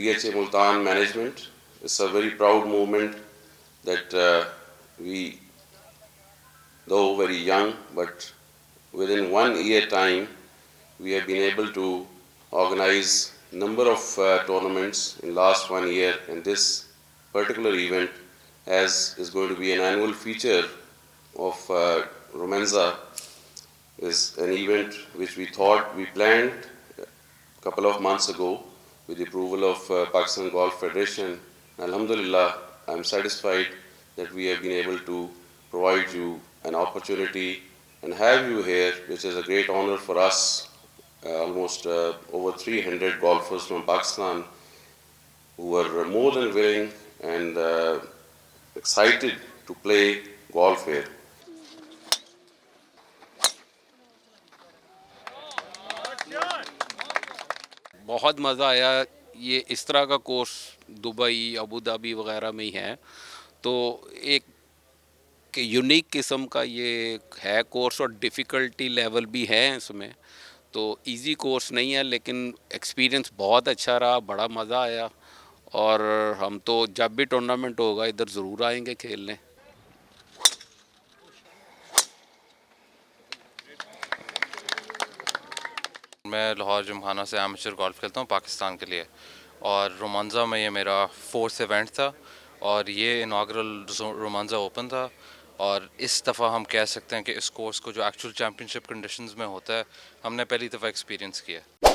PHA Multan management. It's a very proud movement that we, though very young, but within 1 year time, we have been able to organize number of tournaments in last 1 year, and this particular event is going to be an annual feature of Rumanza. Is an event which we planned a couple of months ago with the approval of Pakistan Golf Federation. Alhamdulillah, I am satisfied that we have been able to provide you an opportunity and have you here, which is a great honor for us. Almost over 300 golfers from Pakistan who were more than willing and excited to play golf here. بہت مزہ آیا. یہ اس طرح کا course Dubai Abu Dhabi وغیرہ میں ہی ہے, تو ایک یونیک قسم کا یہ ہے کورس, اور ڈیفیکلٹی لیول بھی ہے اس میں. تو ایزی کورس نہیں ہے, لیکن ایکسپیرینس بہت اچھا رہا, بڑا مزہ آیا, اور ہم تو جب بھی ٹورنامنٹ ہوگا ادھر ضرور آئیں گے کھیلنے. میں لاہور جمخانہ سے ایمیچر گولف کھیلتا ہوں پاکستان کے لیے, اور رومانزہ میں یہ میرا 4th ایونٹ تھا, اور یہ اناگرل رومانزہ اوپن تھا. اور اس دفعہ ہم کہہ سکتے ہیں کہ اس کورس کو جو ایکچوئل چیمپئن شپ کنڈیشنز میں ہوتا ہے, ہم نے پہلی دفعہ ایکسپیرینس کیا ہے.